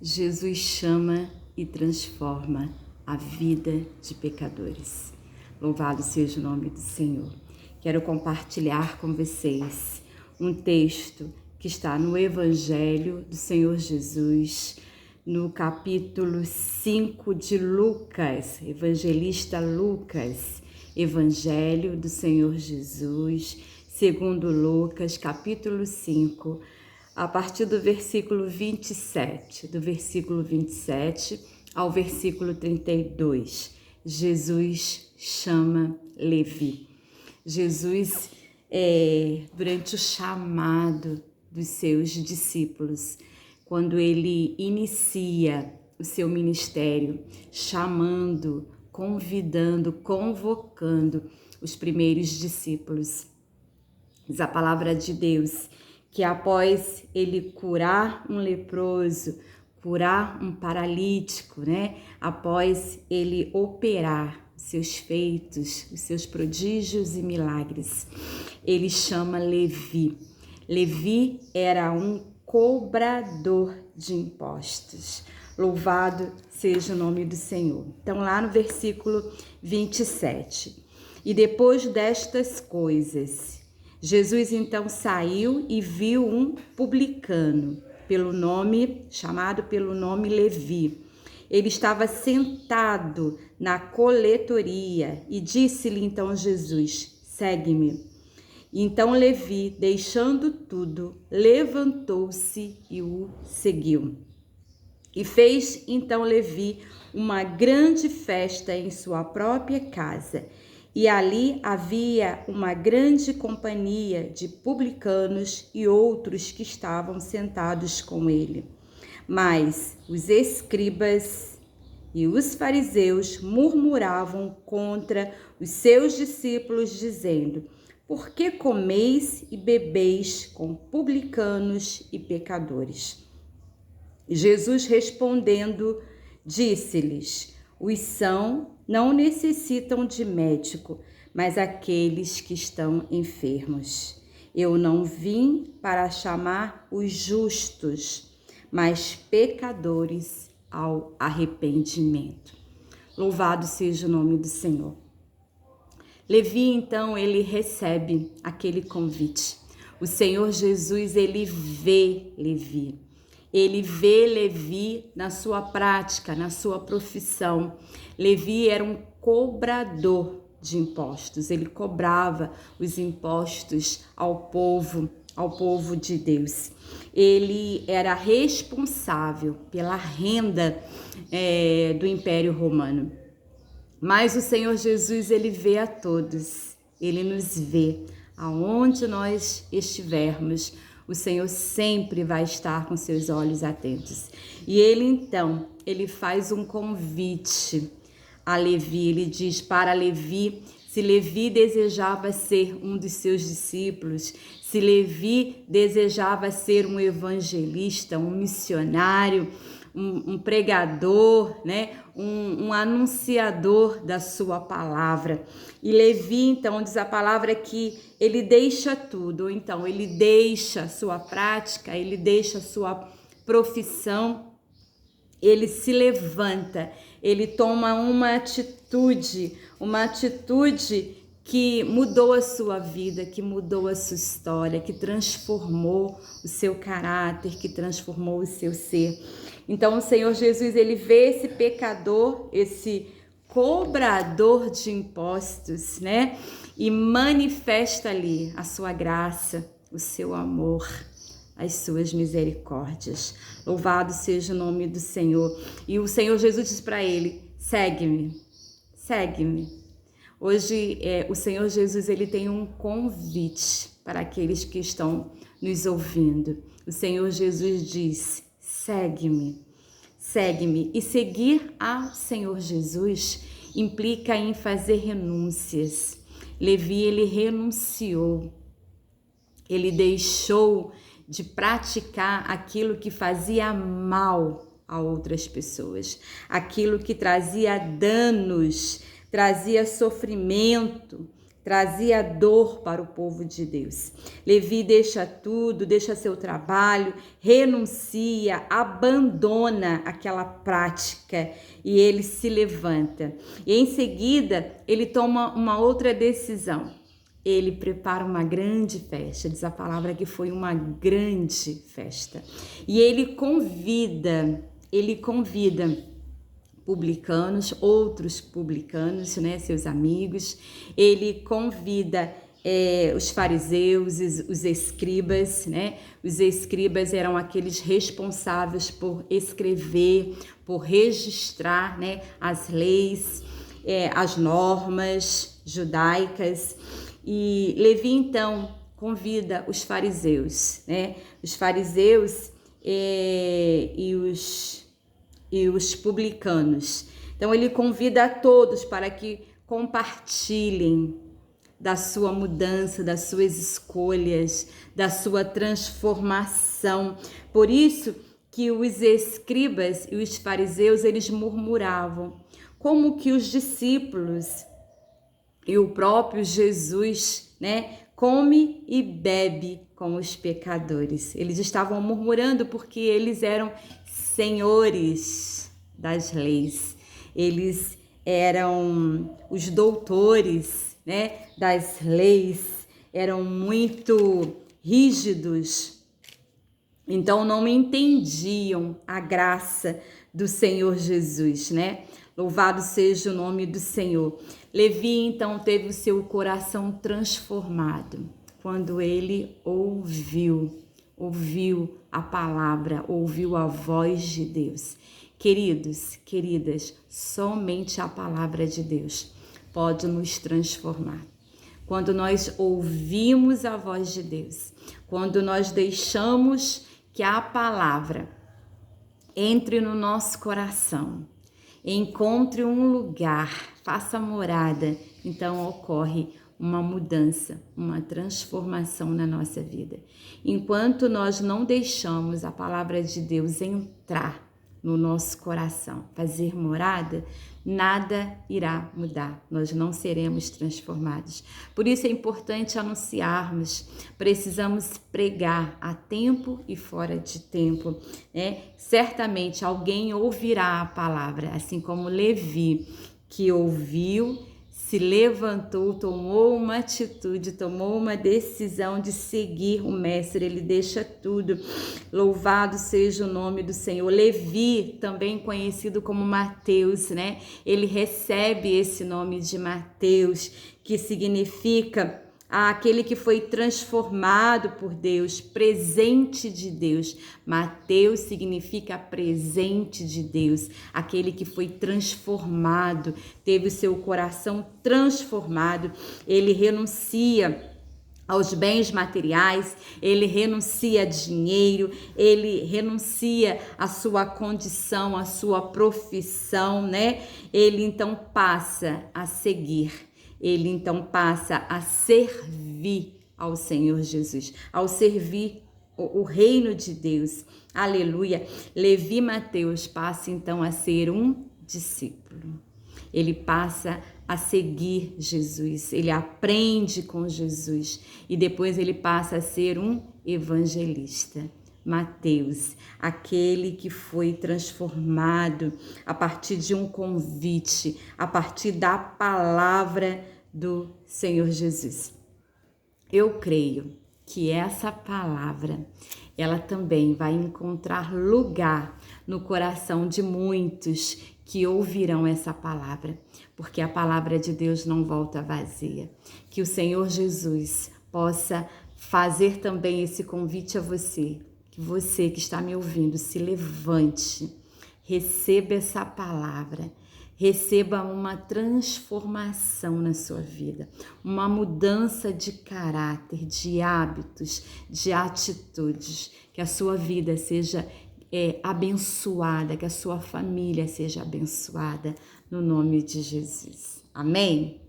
Jesus chama e transforma a vida de pecadores. Louvado seja o nome do Senhor. Quero compartilhar com vocês um texto que está no Evangelho do Senhor Jesus, no capítulo 5 de Lucas, evangelista Lucas, Evangelho do Senhor Jesus, segundo Lucas, capítulo 5, a partir do versículo 27, do versículo 27 ao versículo 32. Jesus chama Levi. Jesus, durante o chamado dos seus discípulos, quando ele inicia o seu ministério, chamando, convidando, convocando os primeiros discípulos. Diz a palavra de Deus que após ele curar um leproso, curar um paralítico, após ele operar seus feitos, os seus prodígios e milagres, ele chama Levi. Levi era um cobrador de impostos. Louvado seja o nome do Senhor. Então, lá no versículo 27. E depois destas coisas, Jesus então saiu e viu um publicano, chamado pelo nome Levi. Ele estava sentado na coletoria e disse-lhe então Jesus: segue-me. Então Levi, deixando tudo, levantou-se e o seguiu. E fez então Levi uma grande festa em sua própria casa. E ali havia uma grande companhia de publicanos e outros que estavam sentados com ele. Mas os escribas e os fariseus murmuravam contra os seus discípulos, dizendo: por que comeis e bebeis com publicanos e pecadores? Jesus respondendo, disse-lhes: os sãos não necessitam de médico, mas aqueles que estão enfermos. Eu não vim para chamar os justos, mas pecadores ao arrependimento. Louvado seja o nome do Senhor. Levi, então, ele recebe aquele convite. O Senhor Jesus, ele vê Levi. Ele vê Levi na sua prática, na sua profissão. Levi era um cobrador de impostos. Ele cobrava os impostos ao povo de Deus. Ele era responsável pela renda do Império Romano. Mas o Senhor Jesus, ele vê a todos. Ele nos vê aonde nós estivermos. O Senhor sempre vai estar com seus olhos atentos. E ele então, ele faz um convite a Levi. Ele diz para Levi, se Levi desejava ser um dos seus discípulos, se Levi desejava ser um evangelista, um missionário, um pregador, um anunciador da sua palavra. E Levi, então, diz a palavra que ele deixa tudo, então ele deixa a sua prática, ele deixa a sua profissão, ele se levanta, ele toma uma atitude que mudou a sua vida, que mudou a sua história, que transformou o seu caráter, que transformou o seu ser. Então o Senhor Jesus, ele vê esse pecador, esse cobrador de impostos, e manifesta ali a sua graça, o seu amor, as suas misericórdias. Louvado seja o nome do Senhor. E o Senhor Jesus diz para ele: segue-me, segue-me. Hoje o Senhor Jesus, ele tem um convite para aqueles que estão nos ouvindo. O Senhor Jesus diz: segue-me, segue-me. E seguir ao Senhor Jesus implica em fazer renúncias. Levi, ele renunciou, ele deixou de praticar aquilo que fazia mal a outras pessoas, aquilo que trazia danos, trazia sofrimento, trazia dor para o povo de Deus. Levi deixa tudo, deixa seu trabalho, renuncia, abandona aquela prática e ele se levanta. E em seguida, ele toma uma outra decisão. Ele prepara uma grande festa, diz a palavra que foi uma grande festa. E ele convida publicanos, outros publicanos, né, seus amigos. Ele convida os fariseus, os escribas, né? Os escribas eram aqueles responsáveis por escrever, por registrar, né, as leis, as normas judaicas. E Levi, então, convida os fariseus, né? Os fariseus e os publicanos. Então, ele convida a todos para que compartilhem da sua mudança, das suas escolhas, da sua transformação. Por isso que os escribas e os fariseus, eles murmuravam, como que os discípulos e o próprio Jesus, né, come e bebe com os pecadores. Eles estavam murmurando porque eles eram senhores das leis. Eles eram os doutores, né, das leis, eram muito rígidos. Então não entendiam a graça do Senhor Jesus, né? Louvado seja o nome do Senhor. Levi, então, teve o seu coração transformado quando ele ouviu a palavra, ouviu a voz de Deus. Queridos, queridas, somente a palavra de Deus pode nos transformar. Quando nós ouvimos a voz de Deus, quando nós deixamos que a palavra entre no nosso coração, encontre um lugar, faça morada, então ocorre uma mudança, uma transformação na nossa vida. Enquanto nós não deixamos a palavra de Deus entrar no nosso coração, fazer morada, nada irá mudar, nós não seremos transformados. Por isso é importante anunciarmos, precisamos pregar a tempo e fora de tempo, né? Certamente alguém ouvirá a palavra, assim como Levi, que ouviu, se levantou, tomou uma atitude, tomou uma decisão de seguir o mestre, ele deixa tudo. Louvado seja o nome do Senhor. Levi, também conhecido como Mateus, né? Ele recebe esse nome de Mateus, que significa aquele que foi transformado por Deus, presente de Deus. Mateus significa presente de Deus, aquele que foi transformado, teve o seu coração transformado. Ele renuncia aos bens materiais, ele renuncia a dinheiro, ele renuncia a sua condição, a sua profissão, né? Ele então passa a seguir. Ele então passa a servir ao Senhor Jesus, ao servir o reino de Deus. Aleluia. Levi Mateus passa então a ser um discípulo. Ele passa a seguir Jesus, ele aprende com Jesus e depois ele passa a ser um evangelista. Mateus, aquele que foi transformado a partir de um convite, a partir da palavra do Senhor Jesus. Eu creio que essa palavra, ela também vai encontrar lugar no coração de muitos que ouvirão essa palavra, porque a palavra de Deus não volta vazia. Que o Senhor Jesus possa fazer também esse convite a você, que você que está me ouvindo se levante, receba essa palavra, receba uma transformação na sua vida, uma mudança de caráter, de hábitos, de atitudes, que a sua vida seja abençoada, que a sua família seja abençoada, no nome de Jesus. Amém?